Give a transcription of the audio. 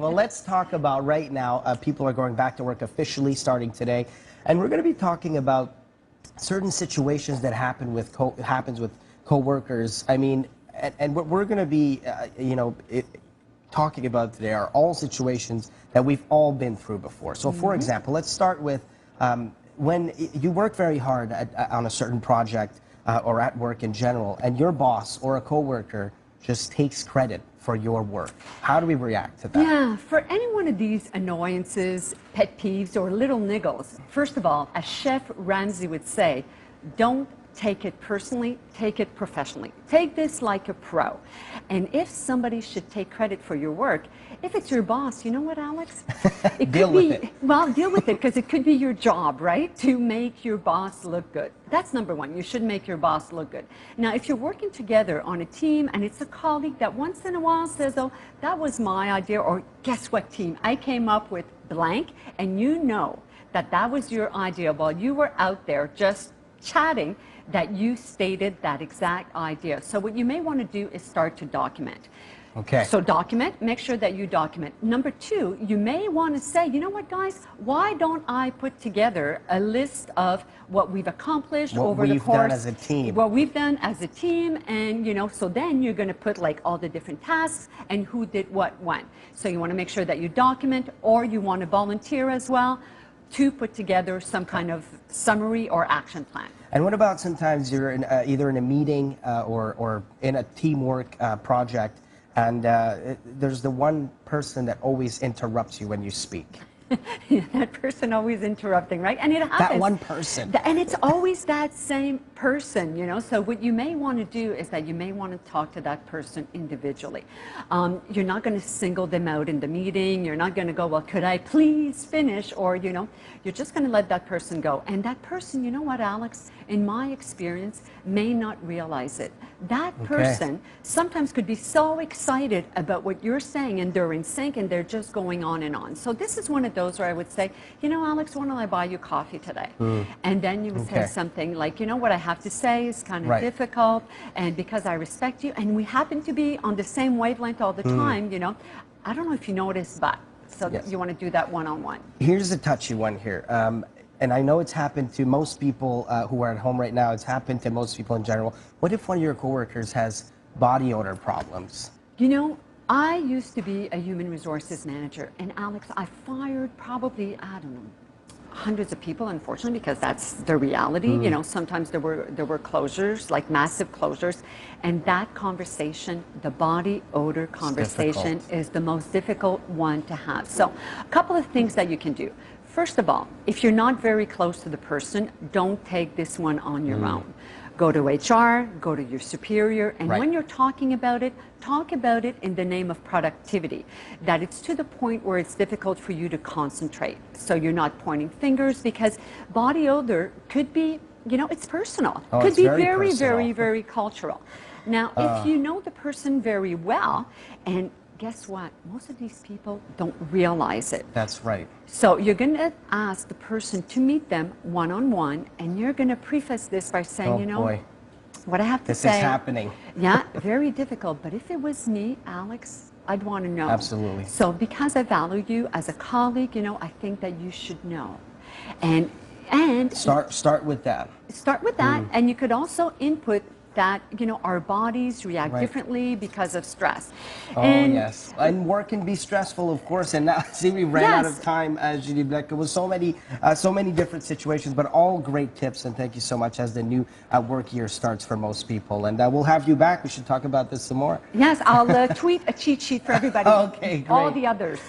Well, let's talk about right now, people are going back to work officially starting today, and we're going to be talking about certain situations that happens with coworkers. I mean, and what we're going to be, talking about today are all situations that we've all been through before. So, for example, let's start with when you work very hard on a certain project or at work in general, and your boss or a coworker just takes credit for your work. How do we react to that? Yeah, for any one of these annoyances, pet peeves, or little niggles, first of all, as Chef Ramsay would say, don't take it personally, take it professionally. Take this like a pro. And if somebody should take credit for your work, if it's your boss, you know what, Alex? It Deal with it. Well, deal with it, because it could be your job, right? To make your boss look good. That's number one. You should make your boss look good. Now, if you're working together on a team and it's a colleague that once in a while says, oh, that was my idea, or guess what, team? I came up with blank, and you know that that was your idea while you were out there just chatting, that you stated that exact idea. So what you may want to do is start to document. Okay. So document, make sure that you document. Number two, you may want to say, you know what, guys, why don't I put together a list of what we've accomplished over the course. What we've done as a team. What we've done as a team, and, you know, so then you're going to put like all the different tasks and who did what when. So you want to make sure that you document, or you want to volunteer as well to put together some kind of summary or action plan. And what about sometimes you're in, either in a meeting or in a teamwork project, and there's the one person that always interrupts you when you speak? That person always interrupting, right? And it happens. That one person. And it's always that same person, you know? So what you may want to do is that you may want to talk to that person individually. You're not going to single them out in the meeting. You're not going to go, well, could I please finish? Or, you know, you're just going to let that person go. And that person, you know what, Alex, in my experience, may not realize it. That person sometimes could be so excited about what you're saying, and they're in sync, and they're just going on and on. So this is one of those where I would say, you know, Alex, why don't I buy you coffee today? And then you would say something like, you know, what I have to say is kind of difficult, and because I respect you, and we happen to be on the same wavelength all the time, you know, I don't know if you notice, but so you want to do that one-on-one. Here's a touchy one here. And I know it's happened to most people who are at home right now. It's happened to most people in general. What if one of your coworkers has body odor problems? You know, I used to be a human resources manager, and Alex, I fired probably, I don't know, hundreds of people, unfortunately, because that's the reality. You know, sometimes there were closures, like massive closures, and that conversation, the body odor conversation, is the most difficult one to have. So a couple of things that you can do. First of all, if you're not very close to the person, don't take this one on your own. Go to HR, go to your superior, and when you're talking about it, talk about it in the name of productivity, that it's to the point where it's difficult for you to concentrate. So you're not pointing fingers, because body odor could be, you know, it's personal. Could be very cultural. Now, if you know the person very well, and guess what? Most of these people don't realize it. That's right. So you're going to ask the person to meet them one-on-one, and you're going to preface this by saying, you know, what I have to say. This is happening. Yeah, very difficult. But if it was me, Alex, I'd want to know. Absolutely. So because I value you as a colleague, you know, I think that you should know. And start with that. Start with that, and you could also input that, you know, our bodies react differently because of stress. Yes. And work can be stressful, of course. And now, see, we ran out of time, Julie Blais. It was so many different situations, but all great tips. And thank you so much as the new work year starts for most people. And we'll have you back. We should talk about this some more. Yes, I'll tweet a cheat sheet for everybody. Okay, great. All the others.